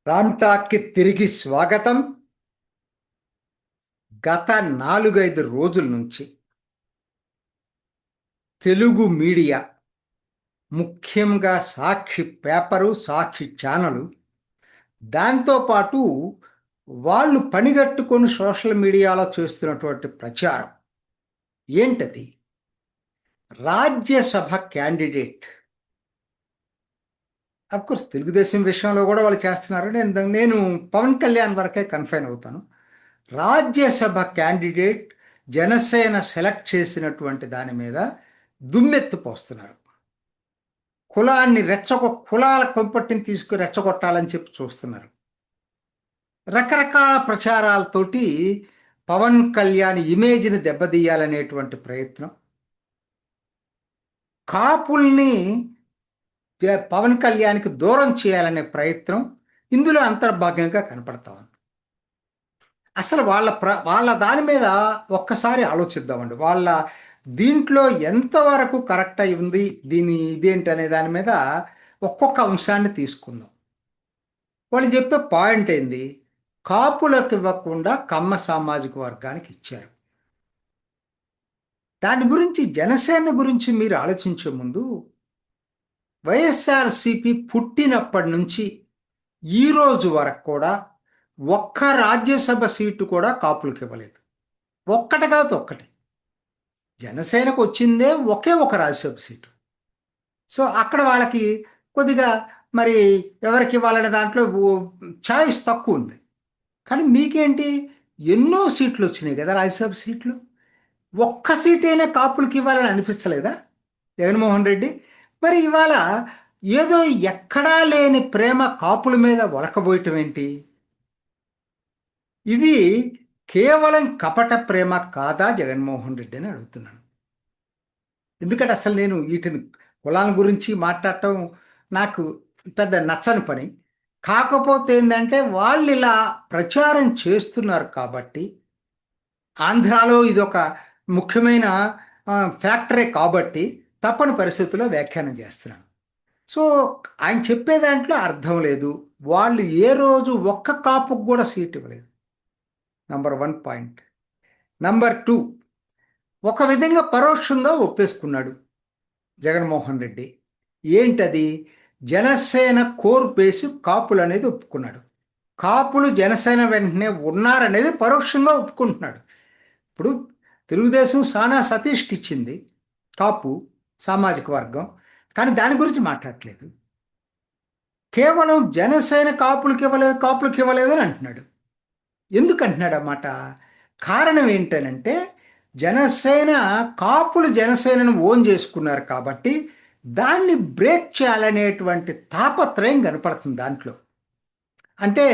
రామ్ టాక్కి తిరిగి స్వాగతం. గత 4-5 రోజుల నుంచి తెలుగు మీడియా, ముఖ్యంగా సాక్షి పేపరు, సాక్షి ఛానలు, దాంతోపాటు వాళ్ళు పనిగట్టుకొని సోషల్ మీడియాలో చేస్తున్నటువంటి ప్రచారం ఏంటది? రాజ్యసభ క్యాండిడేట్, కోర్స్ తెలుగుదేశం విషయంలో కూడా వాళ్ళు చేస్తున్నారు. నేను పవన్ కళ్యాణ్ వరకే కన్ఫైన్ అవుతాను. రాజ్యసభ క్యాండిడేట్ జనసేన సెలెక్ట్ చేసినటువంటి దాని మీద దుమ్మెత్తు పోస్తున్నారు. కులాల కొంపట్టిని తీసుకుని రెచ్చగొట్టాలని చెప్పి చూస్తున్నారు. రకరకాల ప్రచారాలతోటి పవన్ కళ్యాణ్ ఇమేజ్ని దెబ్బతీయాలనేటువంటి ప్రయత్నం, కాపుల్ని పవన్ కళ్యాణ్కి దూరం చేయాలనే ప్రయత్నం ఇందులో అంతర్భాగంగా కనపడతా ఉంది. అసలు వాళ్ళ దాని మీద ఒక్కసారి ఆలోచిద్దామండి. వాళ్ళ దీంట్లో ఎంతవరకు కరెక్ట్ అయి ఉంది, ఇదేంటి అనే దాని మీద ఒక్కొక్క అంశాన్ని తీసుకుందాం. వాళ్ళు చెప్పే పాయింట్ ఏంది? కాపులకు ఇవ్వకుండా కమ్మ సామాజిక వర్గానికి ఇచ్చారు. దాని గురించి, జనసేన గురించి మీరు ఆలోచించే ముందు, వైఎస్ఆర్సిపి పుట్టినప్పటి నుంచి ఈ రోజు వరకు కూడా ఒక్క రాజ్యసభ సీటు కూడా కాపులకు ఇవ్వలేదు. ఒక్కటి కాదు, ఒక్కటి. జనసేనకు వచ్చిందే ఒకే ఒక రాజ్యసభ సీటు. సో అక్కడ వాళ్ళకి కొద్దిగా మరి ఎవరికి ఇవ్వాలనే దాంట్లో ఛాయిస్ తక్కువ ఉంది. కానీ మీకేంటి, ఎన్నో సీట్లు వచ్చినాయి కదా, రాజ్యసభ సీట్లు. ఒక్క సీటైనా కాపులకి ఇవ్వాలని అనిపించలేదా జగన్మోహన్ రెడ్డి? మరి ఇవాళ ఏదో ఎక్కడా లేని ప్రేమ కాపుల మీద ఒలకబోయటం ఏంటి? ఇది కేవలం కపట ప్రేమ కాదా జగన్మోహన్ రెడ్డి అని అడుగుతున్నాను. ఎందుకంటే అసలు నేను వీటిని కులాల గురించి మాట్లాడటం నాకు పెద్ద నచ్చని పని. కాకపోతే ఏంటంటే వాళ్ళు ఇలా ప్రచారం చేస్తున్నారు కాబట్టి, ఆంధ్రాలో ఇది ఒక ముఖ్యమైన ఫ్యాక్టరే కాబట్టి తప్పని పరిస్థితుల్లో వ్యాఖ్యానం చేస్తున్నాను. సో ఆయన చెప్పే దాంట్లో అర్థం లేదు. వాళ్ళు ఏ రోజు ఒక్క కాపుకు కూడా సీట్ ఇవ్వలేదు. Number 1 point. నంబర్ 2, ఒక విధంగా పరోక్షంగా ఒప్పేసుకున్నాడు జగన్మోహన్ రెడ్డి. ఏంటది? జనసేన కోర్ బేసు కాపులు అనేది ఒప్పుకున్నాడు. కాపులు జనసేన వెంటనే ఉన్నారనేది పరోక్షంగా ఒప్పుకుంటున్నాడు. ఇప్పుడు తెలుగుదేశం సానా సతీష్కి ఇచ్చింది కాపు సామాజిక వర్గం, కానీ దాని గురించి మాట్లాడట్లేదు. కేవలం జనసేన కాపులకి ఇవ్వలేదు అని అంటున్నాడు. ఎందుకు అంటున్నాడు అన్నమాట? కారణం ఏంటనంటే, కాపులు జనసేనను ఓన్ చేసుకున్నారు కాబట్టి దాన్ని బ్రేక్ చేయాలనేటువంటి తాపత్రయం కనపడుతుంది దాంట్లో. అంటే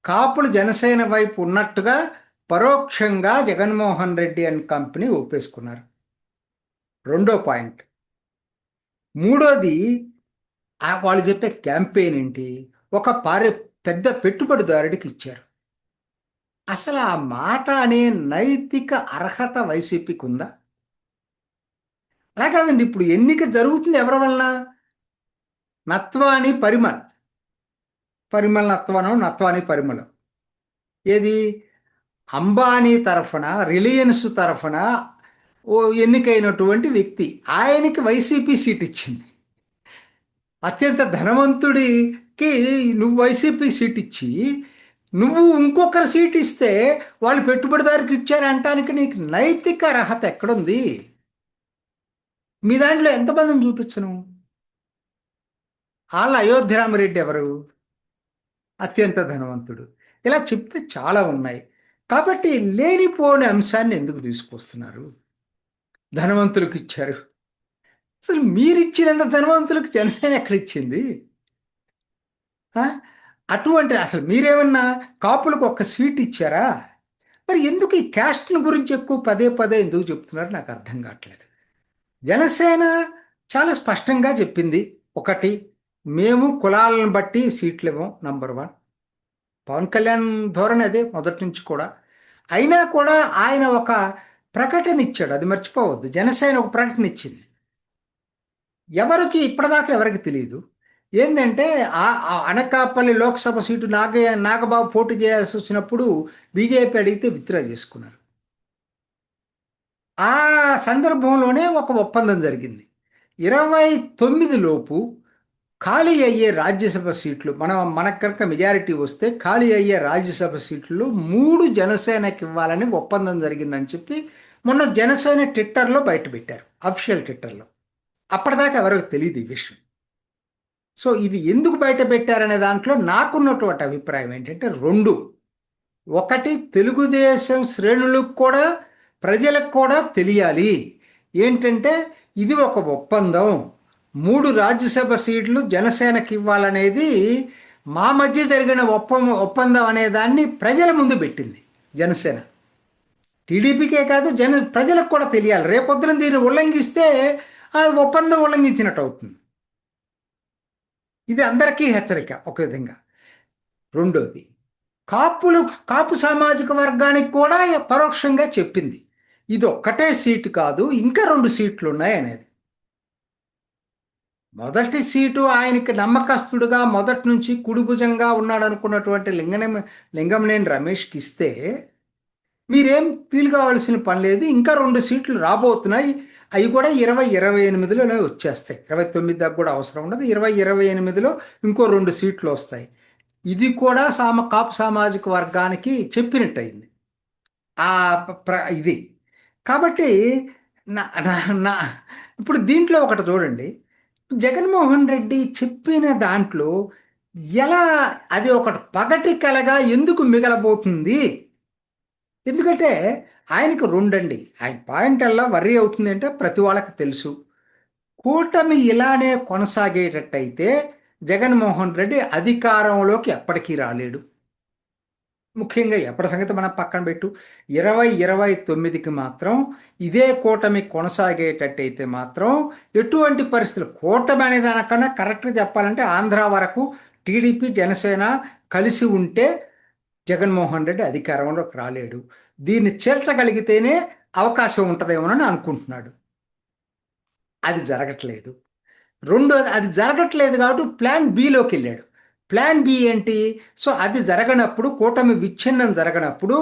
కాపులు జనసేన వైపు ఉన్నట్టుగా పరోక్షంగా జగన్మోహన్ రెడ్డి అండ్ కంపెనీ ఒప్పేసుకున్నారు. 2వ పాయింట్. 3వది, వాళ్ళు చెప్పే క్యాంపెయిన్ ఏంటి? ఒక పెద్ద పెట్టుబడిదారుడికి ఇచ్చారు. అసలు ఆ మాట అనే నైతిక అర్హత వైసీపీకి ఉందా? అలా కాదండి. ఇప్పుడు ఎన్నిక జరుగుతుంది ఎవరి వలన? నత్వాని పరిమళ్, నత్వాని పరిమళం. ఏది? అంబానీ తరఫున, రిలయన్స్ తరఫున ఓ ఎన్నికైనటువంటి వ్యక్తి. ఆయనకి వైసీపీ సీట్ ఇచ్చింది. అత్యంత ధనవంతుడికి నువ్వు వైసీపీ సీట్ ఇచ్చి, నువ్వు ఇంకొకరు సీట్ ఇస్తే వాళ్ళు పెట్టుబడిదారికి ఇచ్చారంటానికి నీకు నైతిక అర్హత ఎక్కడుంది? మీ దాంట్లో ఎంతమందిని చూపించను? వాళ్ళ అయోధ్యరామరెడ్డి ఎవరు? అత్యంత ధనవంతుడు. ఇలా చెప్తే చాలా ఉన్నాయి. కాబట్టి లేనిపోని అంశాన్ని ఎందుకు తీసుకొస్తున్నారు? ధనవంతులకు ఇచ్చారు. అసలు మీరిచ్చినంత ధనవంతులకు జనసేన ఎక్కడిచ్చింది? అటువంటి అసలు మీరేమన్నా కాపులకు ఒక్క సీట్ ఇచ్చారా? మరి ఎందుకు ఈ క్యాస్ట్ని గురించి ఎక్కువ పదే ఎందుకు చెప్తున్నారు నాకు అర్థం కావట్లేదు. జనసేన చాలా స్పష్టంగా చెప్పింది. ఒకటి, మేము కులాలను బట్టి సీట్లు ఇవ్వం. నంబర్ 1. పవన్ కళ్యాణ్ ధోరణి అదే మొదటి నుంచి కూడా. అయినా కూడా ఆయన ఒక ప్రకటన ఇచ్చాడు, అది మర్చిపోవద్దు. జనసేన ఒక ప్రకటన ఇచ్చింది. ఇప్పటిదాకా ఎవరికి తెలియదు. ఏంటంటే ఆ అనకాపల్లి లోక్సభ సీటు నాగబాబు పోటీ చేయాల్సి వచ్చినప్పుడు బీజేపీ అడిగితే విత్డ్రా చేసుకున్నారు. ఆ సందర్భంలోనే ఒక ఒప్పందం జరిగింది. 29 లోపు ఖాళీ అయ్యే రాజ్యసభ సీట్లు మనకు కనుక మెజారిటీ వస్తే ఖాళీ అయ్యే రాజ్యసభ సీట్లు 3 జనసేనకి ఇవ్వాలని ఒప్పందం జరిగిందని చెప్పి మొన్న జనసేన ట్విట్టర్లో బయటపెట్టారు, అఫీషియల్ ట్విట్టర్లో. అప్పటిదాకా ఎవరికి తెలియదు ఈ విషయం. సో ఇది ఎందుకు బయట పెట్టారనే దాంట్లో నాకున్నటువంటి అభిప్రాయం ఏంటంటే రెండు. ఒకటి, తెలుగుదేశం శ్రేణులకు కూడా ప్రజలకు కూడా తెలియాలి ఏంటంటే ఇది ఒక ఒప్పందం, 3 రాజ్యసభ సీట్లు జనసేనకి ఇవ్వాలనేది మా మధ్య జరిగిన ఒప్పందం అనే దాన్ని ప్రజల ముందు పెట్టింది జనసేన. టీడీపీకే కాదు ప్రజలకు కూడా తెలియాలి. రేపొద్దున దీన్ని ఉల్లంఘిస్తే ఆ ఒప్పందం ఉల్లంఘించినట్టు అవుతుంది. ఇది అందరికీ హెచ్చరిక ఒక విధంగా. రెండోది, కాపు సామాజిక వర్గానికి కూడా పరోక్షంగా చెప్పింది ఇది ఒక్కటే సీటు కాదు, ఇంకా 2 సీట్లు ఉన్నాయి అనేది. మొదటి సీటు ఆయనకి నమ్మకస్తుడుగా మొదటి నుంచి కుడిభుజంగా ఉన్నాడు అనుకున్నటువంటి లింగంనేని రమేష్కి ఇస్తే మీరేం ఫీల్ కావాల్సిన పని లేదు, ఇంకా 2 సీట్లు రాబోతున్నాయి. అవి కూడా 2028లోనే వచ్చేస్తాయి. 29 దాకా కూడా అవసరం ఉండదు. 2028లో ఇంకో 2 సీట్లు వస్తాయి. ఇది కూడా కాపు సామాజిక వర్గానికి చెప్పినట్టయింది ఇది. కాబట్టి ఇప్పుడు దీంట్లో ఒకటి చూడండి, జగన్మోహన్ రెడ్డి చెప్పిన దాంట్లో ఎలా అది ఒకటి పగటి కలగా ఎందుకు మిగలబోతుంది? ఎందుకంటే ఆయనకు రెండండి. ఆయన పాయింట్ అలా వర్రీ అవుతుంది అంటే ప్రతి వాళ్ళకి తెలుసు. కూటమి ఇలానే కొనసాగేటట్టయితే జగన్మోహన్ రెడ్డి అధికారంలోకి ఎప్పటికీ రాలేడు. ముఖ్యంగా ఎప్పటి సంగతి మనం పక్కన పెట్టు, 2029కి మాత్రం ఇదే కూటమి కొనసాగేటట్టయితే మాత్రం ఎటువంటి పరిస్థితులు, కూటమి అనే దానికన్నా కరెక్ట్గా చెప్పాలంటే ఆంధ్ర వరకు టీడీపీ జనసేన కలిసి ఉంటే జగన్మోహన్ రెడ్డి అధికారంలోకి రాలేడు. దీన్ని చేర్చగలిగితేనే అవకాశం ఉంటుందేమోనని అనుకుంటున్నాడు. అది జరగట్లేదు. రెండోది, అది జరగట్లేదు కాబట్టి ప్లాన్ బిలోకి వెళ్ళాడు. ప్లాన్ బి ఏంటి? సో అది జరగనప్పుడు, కూటమి విచ్ఛిన్నం జరగనప్పుడు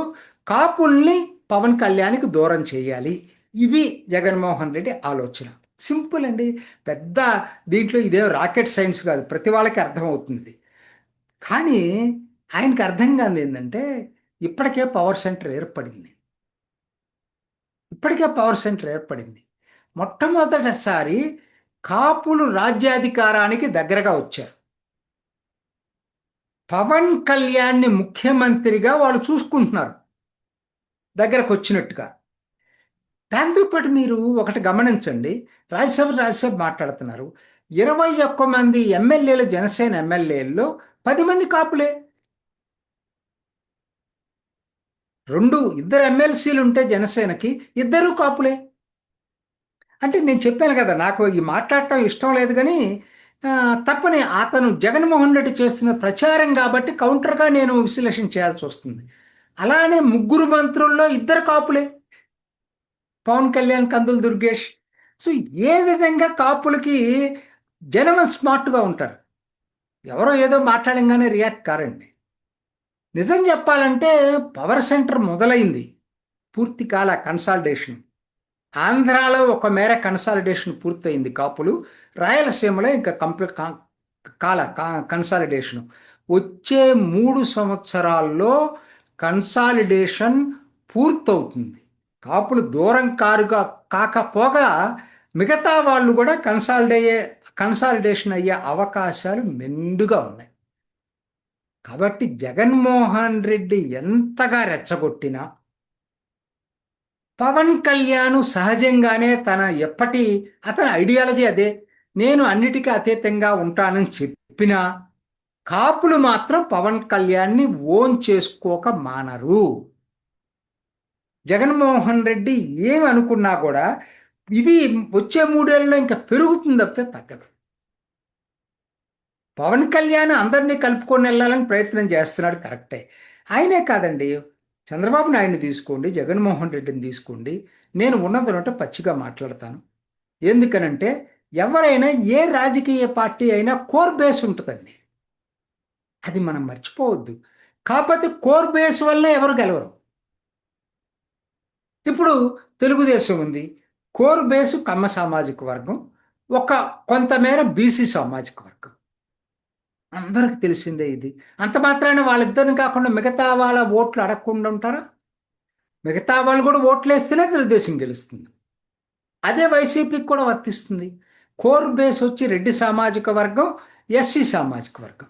కాపుల్ని పవన్ కళ్యాణ్కి దూరం చేయాలి. ఇది జగన్మోహన్ రెడ్డి ఆలోచన. సింపుల్ అండి, పెద్ద దీంట్లో ఇదే రాకెట్ సైన్స్ కాదు, ప్రతి వాళ్ళకి అర్థమవుతుంది. కానీ ఆయనకి అర్థం కాదు ఏంటంటే ఇప్పటికే పవర్ సెంటర్ ఏర్పడింది. మొట్టమొదటిసారి కాపులు రాజ్యాధికారానికి దగ్గరగా వచ్చారు. పవన్ కళ్యాణ్ని ముఖ్యమంత్రిగా వాళ్ళు చూసుకుంటున్నారు దగ్గరకు వచ్చినట్టుగా. దాంతోపాటు మీరు ఒకటి గమనించండి, రాజ్యసభ మాట్లాడుతున్నారు. 21 మంది ఎమ్మెల్యేలు, జనసేన ఎమ్మెల్యేల్లో 10 మంది కాపులే. 2 ఎమ్మెల్సీలు ఉంటే జనసేనకి 2 కాపులే. అంటే నేను చెప్పాను కదా, నాకు ఈ మాట్లాడటం ఇష్టం లేదు కానీ తప్పని అతను జగన్మోహన్ రెడ్డి చేస్తున్న ప్రచారం కాబట్టి కౌంటర్గా నేను విశ్లేషణ చేయాల్సి వస్తుంది. అలానే 3 మంత్రుల్లో 2 కాపులే, పవన్ కళ్యాణ్, కందులు దుర్గేష్. సో ఏ విధంగా కాపులకి జనం స్మార్ట్గా ఉంటారు, ఎవరో ఏదో మాట్లాడంగానే రియాక్ట్ కారండి. నిజం చెప్పాలంటే పవర్ సెంటర్ మొదలైంది, పూర్తి కాల కన్సాలిడేషన్. ఆంధ్రాలో ఒక మేర కన్సాలిడేషన్ పూర్తయింది కాపులు, రాయలసీమలో ఇంకా కంప్లీట్ కన్సాలిడేషన్. వచ్చే 3 సంవత్సరాల్లో కన్సాలిడేషన్ పూర్తవుతుంది. కాపులు దూరం కాకపోగా మిగతా వాళ్ళు కూడా కన్సాలిడేషన్ అయ్యే అవకాశాలు మెండుగా ఉన్నాయి. కాబట్టి జగన్మోహన్ రెడ్డి ఎంతగా రెచ్చగొట్టినా పవన్ కళ్యాణ్ సహజంగానే అతని ఐడియాలజీ అదే, నేను అన్నిటికీ అతీతంగా ఉంటానని చెప్పినా కాపులు మాత్రం పవన్ కళ్యాణ్ని ఓన్ చేసుకోక మానరు. జగన్మోహన్ రెడ్డి ఏమి అనుకున్నా కూడా ఇది వచ్చే 3 ఏళ్ళలో ఇంకా పెరుగుతుంది తప్పితే తగ్గదు. పవన్ కళ్యాణ్ అందరినీ కలుపుకొని వెళ్ళాలని ప్రయత్నం చేస్తున్నాడు, కరెక్టే. ఆయనే కాదండి, చంద్రబాబు నాయుడిని తీసుకోండి, జగన్మోహన్ రెడ్డిని తీసుకోండి, నేను ఉన్నదన్నట్టు పచ్చిగా మాట్లాడతాను. ఎందుకనంటే ఎవరైనా ఏ రాజకీయ పార్టీ అయినా కోర్ బేస్ ఉంటుందండి. అది మనం మర్చిపోవద్దు. కాకపోతే కోర్ బేస్ వల్ల ఎవరు గెలవరు. ఇప్పుడు తెలుగుదేశం ఉంది. కోర్ బేసు కమ్మ సామాజిక వర్గం. ఒక కొంతమేర బీసీ సామాజిక వర్గం. అందరికి తెలిసిందే ఇది. అంత మాత్రాన వాళ్ళిద్దరిని కాకుండా మిగతా వాళ్ళ ఓట్లు అడగకుండా ఉంటారా? మిగతా వాళ్ళు కూడా ఓట్లేస్తేనే తెలుగుదేశం గెలుస్తుంది. అదే వైసీపీకి కూడా వర్తిస్తుంది. కోర్ బేస్ వచ్చి రెడ్డి సామాజిక వర్గం, ఎస్సీ సామాజిక వర్గం.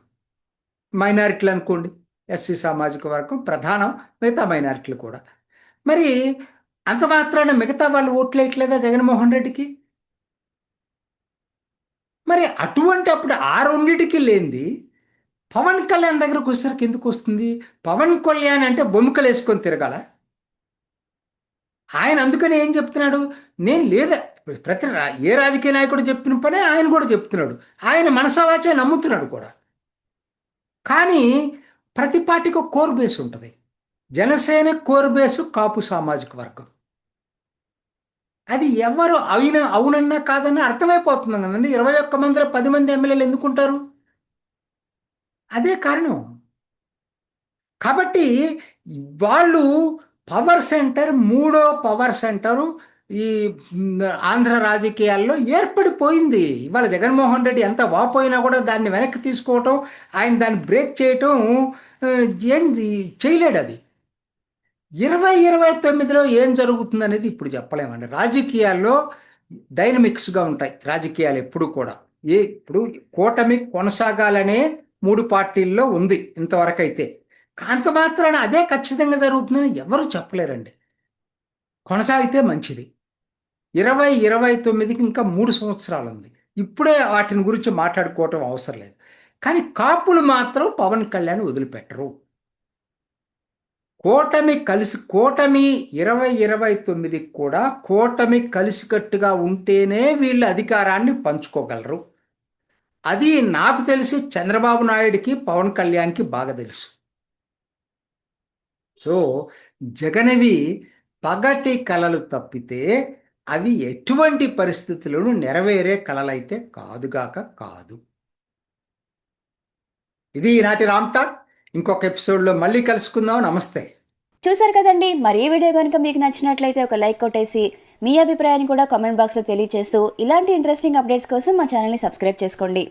మైనారిటీలు అనుకోండి. ఎస్సీ సామాజిక వర్గం ప్రధానం, మిగతా మైనారిటీలు కూడా. మరి అంత మాత్రాన మిగతా వాళ్ళు ఓట్లేయట్లేదా జగన్మోహన్ రెడ్డికి? మరి అటువంటి అప్పుడు ఆ రెండిటికి లేనిది పవన్ కళ్యాణ్ దగ్గరకు వచ్చేసరికి ఎందుకు వస్తుంది? పవన్ కళ్యాణ్ అంటే బొమ్మికలు వేసుకొని తిరగాల. ఆయన అందుకని ఏం చెప్తున్నాడు? నేను లేదా ఏ రాజకీయ నాయకుడు చెప్పిన పనే ఆయన కూడా చెప్తున్నాడు. ఆయన మనసావాచే నమ్ముతున్నాడు కూడా. కానీ ప్రతి పార్టీకి ఒక కోర్ బేస్ ఉంటుంది. జనసేన కోర్ బేసు కాపు సామాజిక వర్గం. అది ఎవరు అవునన్నా కాదన్నా అర్థమైపోతుంది కదండి. 21 మందిలో 10 మంది ఎమ్మెల్యేలు ఎందుకుంటారు? అదే కారణం. కాబట్టి వాళ్ళు పవర్ సెంటర్, మూడో పవర్ సెంటరు ఈ ఆంధ్ర రాజకీయాల్లో ఏర్పడిపోయింది. ఇవాళ జగన్మోహన్ రెడ్డి ఎంత వాపోయినా కూడా దాన్ని వెనక్కి తీసుకోవటం, ఆయన దాన్ని బ్రేక్ చేయటం ఏం చేయలేడు. అది 2029లో ఏం జరుగుతుంది అనేది ఇప్పుడు చెప్పలేమండి. రాజకీయాల్లో డైనమిక్స్గా ఉంటాయి రాజకీయాలు ఎప్పుడు కూడా. ఇప్పుడు కూటమి కొనసాగాలనే 3 పార్టీల్లో ఉంది ఇంతవరకు అయితే. అంత మాత్రాన అదే ఖచ్చితంగా జరుగుతుందని ఎవరు చెప్పలేరండి. కొనసాగితే మంచిది. 2029కి ఇంకా 3 సంవత్సరాలు ఉంది. ఇప్పుడే వాటిని గురించి మాట్లాడుకోవటం అవసరం లేదు. కానీ కాపులు మాత్రం పవన్ కళ్యాణ్ వదిలిపెట్టరు. కూటమి 2029 కూడా కూటమి కలిసికట్టుగా ఉంటేనే వీళ్ళు అధికారాన్ని పంచుకోగలరు. అది నాకు తెలిసి చంద్రబాబు నాయుడికి, పవన్ కళ్యాణ్కి బాగా తెలుసు. సో జగన్వి పగటి కలలు తప్పితే అవి ఎటువంటి పరిస్థితులను నెరవేరే కలలైతే కాదుగాక కాదు. ఇది ఈనాటి రామ్ టాక్. ఇంకొక ఎపిసోడ్లో మళ్ళీ కలుసుకుందాం. నమస్తే. చూసారు కదండి. మరి ఈ వీడియో కనుక మీకు నచ్చినట్లయితే ఒక లైక్ కొట్టేసి మీ అభిప్రాయాన్ని కూడా కామెంట్ బాక్స్లో తెలియజేస్తూ ఇలాంటి ఇంట్రెస్టింగ్ అప్డేట్స్ కోసం మా ఛానల్ని సబ్స్క్రైబ్ చేసుకోండి.